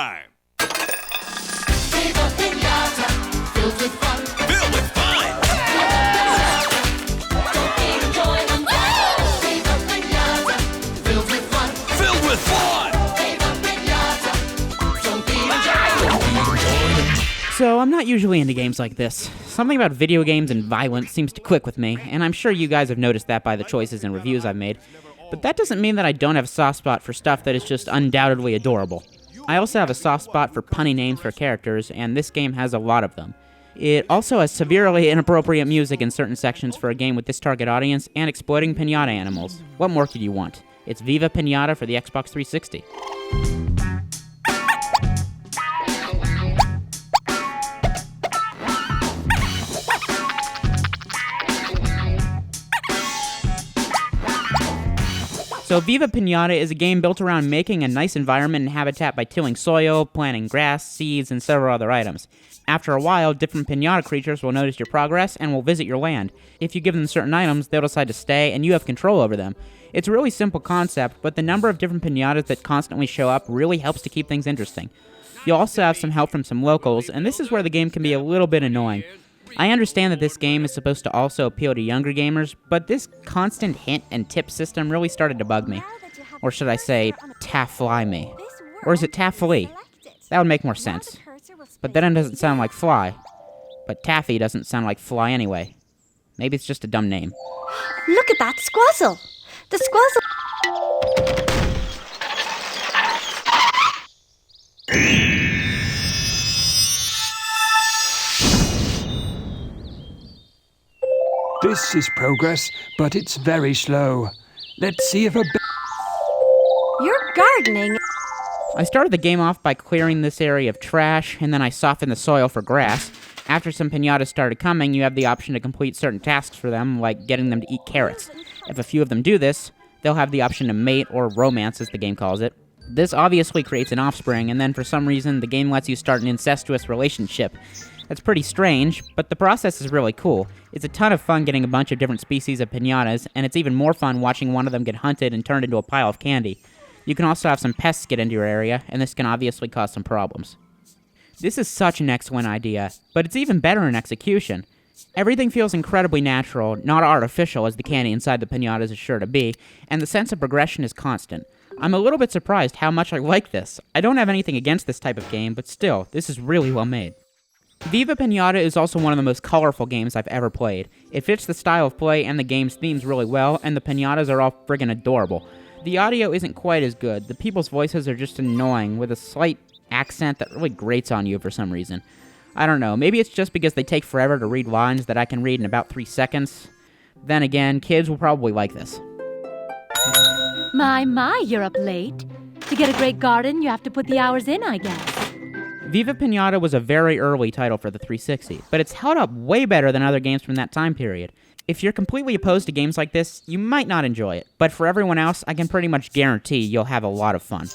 time! Viva Piñata, filled with fun. Filled with fun! Don't be enjoying them. Viva Piñata, filled with fun. Filled with fun! Viva Piñata, don't be enjoying them. So, I'm not usually into games like this. Something about video games and violence seems to click with me, and I'm sure you guys have noticed that by the choices and reviews I've made. But that doesn't mean that I don't have a soft spot for stuff that is just undoubtedly adorable. I also have a soft spot for punny names for characters, and this game has a lot of them. It also has severely inappropriate music in certain sections for a game with this target audience, and exploiting piñata animals. What more could you want? It's Viva Piñata for the Xbox 360. So Viva Piñata is a game built around making a nice environment and habitat by tilling soil, planting grass, seeds, and several other items. After a while, different piñata creatures will notice your progress and will visit your land. If you give them certain items, they'll decide to stay, and you have control over them. It's a really simple concept, but the number of different piñatas that constantly show up really helps to keep things interesting. You'll also have some help from some locals, and this is where the game can be a little bit annoying. I understand that this game is supposed to also appeal to younger gamers, but this constant hint and tip system really started to bug me. Or should I say, taffly me. Or is it taffly? That would make more sense. But then it doesn't sound like fly. But taffy doesn't sound like fly anyway. Maybe it's just a dumb name. Look at that squazzle! The squazzle... This is progress, but it's very slow. Let's see if a... You're gardening. I started the game off by clearing this area of trash, and then I softened the soil for grass. After some piñatas started coming, you have the option to complete certain tasks for them, like getting them to eat carrots. If a few of them do this, they'll have the option to mate, or romance as the game calls it. This obviously creates an offspring, and then for some reason, the game lets you start an incestuous relationship. That's pretty strange, but the process is really cool. It's a ton of fun getting a bunch of different species of piñatas, and it's even more fun watching one of them get hunted and turned into a pile of candy. You can also have some pests get into your area, and this can obviously cause some problems. This is such an excellent idea, but it's even better in execution. Everything feels incredibly natural, not artificial as the candy inside the piñatas is sure to be, and the sense of progression is constant. I'm a little bit surprised how much I like this. I don't have anything against this type of game, but still, this is really well made. Viva Piñata is also one of the most colorful games I've ever played. It fits the style of play and the game's themes really well, and the piñatas are all friggin' adorable. The audio isn't quite as good. The people's voices are just annoying, with a slight accent that really grates on you for some reason. I don't know, maybe it's just because they take forever to read lines that I can read in about 3 seconds. Then again, kids will probably like this. My, you're up late. To get a great garden, you have to put the hours in, I guess. Viva Piñata was a very early title for the 360, but it's held up way better than other games from that time period. If you're completely opposed to games like this, you might not enjoy it, but for everyone else, I can pretty much guarantee you'll have a lot of fun.